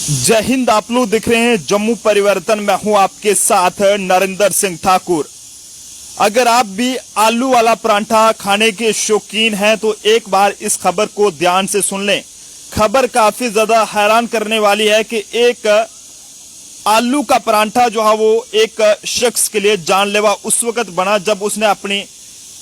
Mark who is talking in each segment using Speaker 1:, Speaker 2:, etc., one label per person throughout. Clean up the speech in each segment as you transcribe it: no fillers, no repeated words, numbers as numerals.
Speaker 1: जय हिंद। आप लोग दिख रहे हैं जम्मू परिवर्तन में हूं आपके साथ नरेंद्र सिंह ठाकुर। अगर आप भी आलू वाला परांठा खाने के शौकीन हैं तो एक बार इस खबर को ध्यान से सुन लें। खबर काफी ज्यादा हैरान करने वाली है कि एक आलू का परांठा जो है वो एक शख्स के लिए जानलेवा उस वक्त बना जब उसने अपनी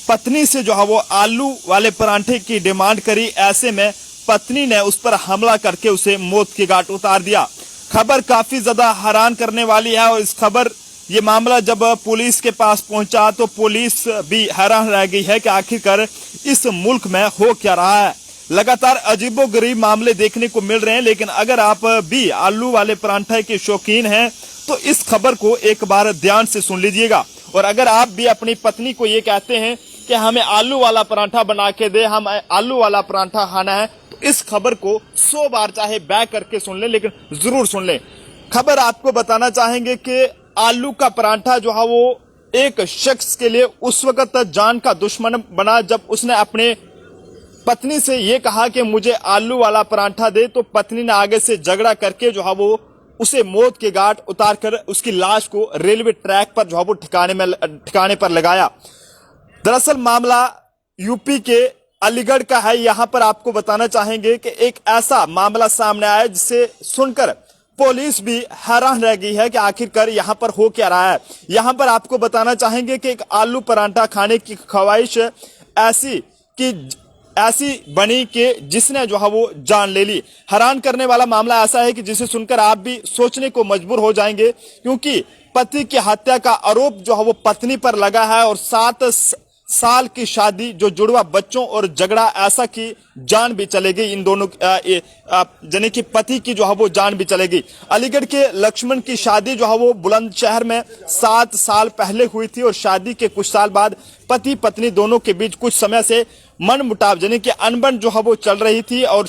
Speaker 1: पत्नी से जो है वो आलू वाले परांठे की डिमांड करी। ऐसे में पत्नी ने उस पर हमला करके उसे मौत की घाट उतार दिया। खबर काफी ज्यादा हैरान करने वाली है और ये मामला जब पुलिस के पास पहुंचा तो पुलिस भी हैरान रह गई है कि आखिरकार इस मुल्क में हो क्या रहा है। लगातार अजीबोगरीब मामले देखने को मिल रहे हैं, लेकिन अगर आप भी आलू वाले परांठे के शौकीन हैं तो इस खबर को एक बार ध्यान से सुन लीजिएगा। और अगर आप भी अपनी पत्नी को ये कहते हैं कि हमें आलू वाला परांठा बना के दे, हम आलू वाला परांठा खाना है, तो इस खबर को 100 बार चाहे बैक करके सुन लें, लेकिन जरूर सुन लें। खबर आपको बताना चाहेंगे कि आलू का परांठा जो है वो एक शख्स के लिए उस वक्त जान का दुश्मन बना जब उसने अपने पत्नी से ये कहा कि मुझे आलू वाला परांठा दे, तो पत्नी ने आगे से झगड़ा करके जो है वो उसे मौत के घाट उतार कर उसकी लाश को रेलवे ट्रैक पर जो है वो ठिकाने पर लगाया। दरअसल मामला यूपी के अलीगढ़ का है। यहां पर आपको बताना चाहेंगे कि एक ऐसा मामला सामने आया जिसे सुनकर पुलिस भी हैरान रह गई है कि आखिरकार यहां पर हो क्या रहा है। यहां पर आपको बताना चाहेंगे कि एक आलू परांठा खाने की ख्वाहिश ऐसी बनी कि जिसने जो है वो जान ले ली। हैरान करने वाला मामला ऐसा है कि जिसे सुनकर आप भी सोचने को मजबूर हो जाएंगे, क्योंकि पति की हत्या का आरोप जो है वो पत्नी पर लगा है और 7 साल की शादी, जो जुड़वा बच्चों और झगड़ा ऐसा कि जान भी चलेगी इन दोनों यानी कि पति की जो है वो जान भी चलेगी। अलीगढ़ के लक्ष्मण की शादी जो है वो बुलंदशहर में 7 साल पहले हुई थी और शादी के कुछ साल बाद पति पत्नी दोनों के बीच कुछ समय से मनमुटाव यानी कि अनबन जो है वो चल रही थी और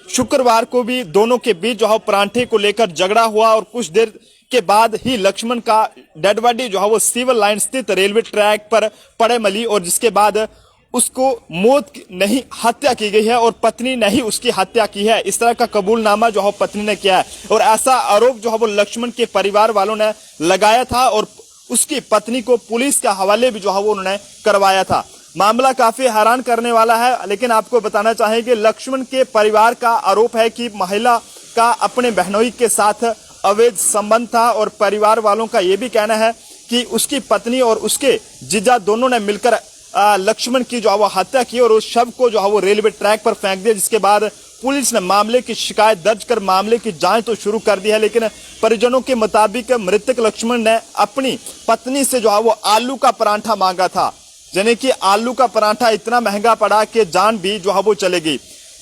Speaker 1: शुक्रवार को भी दोनों के बीच जो है परांठे को लेकर झगड़ा हुआ और कुछ देर के बाद ही लक्ष्मण का डेड बॉडी जो है वो सिविल लाइन स्थित रेलवे ट्रैक पर पड़े मिली और जिसके बाद उसको मौत नहीं हत्या की गई है और पत्नी ने ही उसकी हत्या की है। इस तरह का कबूलनामा जो है पत्नी ने किया है और ऐसा आरोप जो है वो लक्ष्मण के परिवार वालों ने लगाया था और उसकी पत्नी को पुलिस के हवाले भी जो है वो उन्होंने करवाया था। मामला काफी हैरान करने वाला है, लेकिन आपको बताना चाहेंगे लक्ष्मण के परिवार का आरोप है कि महिला का अपने बहनोई के साथ अवैध संबंध था और परिवार वालों का यह भी कहना है कि उसकी पत्नी और उसके जीजा दोनों ने मिलकर लक्ष्मण की जो है वो हत्या की और उस शव को जो है वो रेलवे ट्रैक पर फेंक दिया, जिसके बाद पुलिस ने मामले की शिकायत दर्ज कर मामले की जांच तो शुरू कर दी है। लेकिन परिजनों के मुताबिक मृतक लक्ष्मण ने अपनी पत्नी से जो है वो आलू का परांठा मांगा था, यानी कि आलू का परांठा इतना महंगा पड़ा कि जान भी जो है वो चलेगी।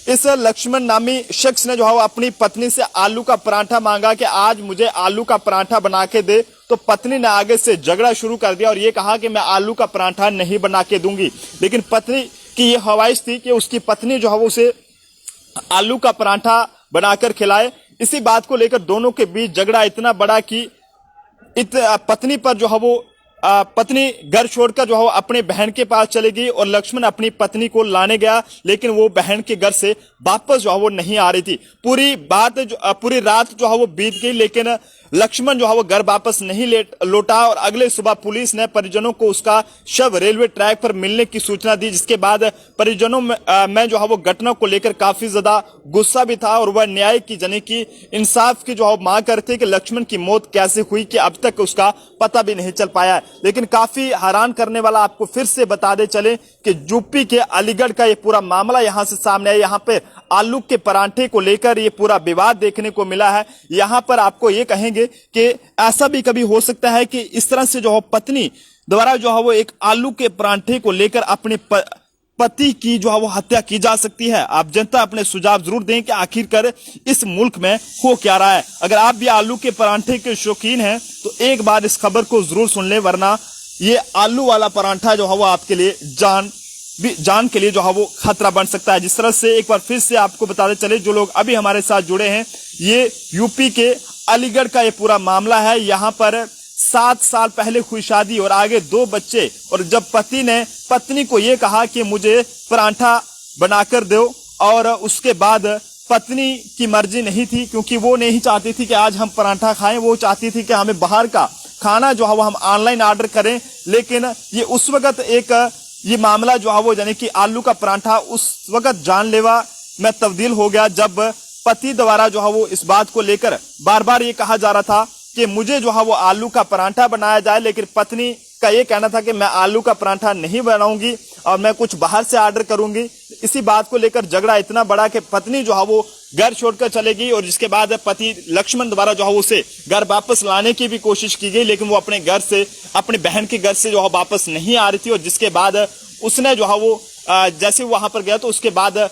Speaker 1: इस लक्ष्मण नामी शख्स ने जो है अपनी पत्नी से आलू का परांठा मांगा कि आज मुझे आलू का परांठा बना के दे, तो पत्नी ने आगे से झगड़ा शुरू कर दिया और ये कहा कि मैं आलू का परांठा नहीं बना के दूंगी। लेकिन पत्नी की ये ख्वाहिश थी कि उसकी पत्नी जो है वो उसे आलू का परांठा बनाकर खिलाए। इसी बात को लेकर दोनों के बीच झगड़ा इतना बड़ा कि पत्नी पर जो है वो पत्नी घर छोड़कर जो है अपने बहन के पास चली गई और लक्ष्मण अपनी पत्नी को लाने गया, लेकिन वो बहन के घर से वापस जो है वो नहीं आ रही थी। पूरी रात जो है वो बीत गई, लेकिन लक्ष्मण जो है वो घर वापस नहीं लौटा और अगले सुबह पुलिस ने परिजनों को उसका शव रेलवे ट्रैक पर मिलने की सूचना दी, जिसके बाद परिजनों में जो है वो घटना को लेकर काफी ज्यादा गुस्सा भी था और वह न्याय की यानी कि इंसाफ की जो है मांग करते कि लक्ष्मण की मौत कैसे हुई कि अब तक उसका पता भी नहीं चल पाया है। लेकिन काफी हैरान करने वाला आपको फिर से बता दे चले कि यूपी के अलीगढ़ का ये पूरा मामला यहां से सामने है। यहाँ पे आलू के परांठे को लेकर ये पूरा विवाद देखने को मिला है। यहाँ पर आपको ये कहेंगे कि ऐसा भी कभी हो सकता है कि इस तरह से जो है पत्नी द्वारा जो है वो एक आलू के परांठे को लेकर अपने पति की जो है वो हत्या की जा सकती है। आप जनता अपने सुझाव जरूर दें कि आखिरकार इस मुल्क में हो क्या रहा है। अगर आप भी आलू के परांठे के शौकीन हैं तो एक बार इस खबर को जरूर सुन लें, वरना ये आलू वाला परांठा जो है वो आपके लिए जान के लिए जो है वो खतरा बन सकता है। जिस तरह से एक बार फिर से आपको बताते चले, जो लोग अभी हमारे साथ जुड़े हैं, ये यूपी के अलीगढ़ का ये पूरा मामला है। यहाँ पर 7 साल पहले हुई शादी और आगे 2 बच्चे, और जब पति ने पत्नी को ये कहा कि मुझे परांठा बनाकर दो और उसके बाद पत्नी की मर्जी नहीं थी, क्योंकि वो नहीं चाहती थी कि आज हम पराठा खाएं, वो चाहती थी कि हमें बाहर का खाना जो है वो हम ऑनलाइन ऑर्डर करें। लेकिन ये उस वक्त ये मामला जो है वो यानी कि आलू का पराठा उस वक्त जानलेवा में तब्दील हो गया जब पति द्वारा जो है वो इस बात को लेकर बार बार ये कहा जा रहा था कि मुझे जो है वो आलू का पराठा बनाया जाए, लेकिन पत्नी का ये कहना था कि मैं आलू का पराठा नहीं बनाऊंगी और मैं कुछ बाहर से ऑर्डर करूंगी। इसी बात को लेकर झगड़ा इतना बड़ा कि पत्नी जो है वो घर छोड़कर चले गई, और जिसके बाद पति लक्ष्मण द्वारा जो है उसे घर वापस लाने की भी कोशिश की गई, लेकिन वो अपने घर से, अपने बहन के घर से जो है वापस नहीं आ रही थी। और जिसके बाद उसने जो है वो जैसे वहां पर गया तो उसके बाद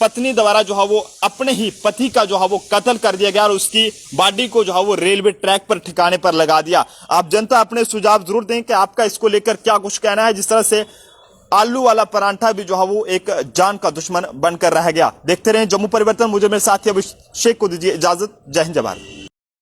Speaker 1: पत्नी द्वारा जो है वो अपने ही पति का जो है वो कत्ल कर दिया गया और उसकी बॉडी को जो है वो रेलवे ट्रैक पर ठिकाने पर लगा दिया। आप जनता अपने सुझाव जरूर दें कि आपका इसको लेकर क्या कुछ कहना है। जिस तरह से आलू वाला परांठा भी जो है वो एक जान का दुश्मन बनकर रह गया। देखते रहें जम्मू परिवर्तन। मुझे मेरे साथी अभिषेक को दीजिए इजाजत। जय हिंद जय भारत।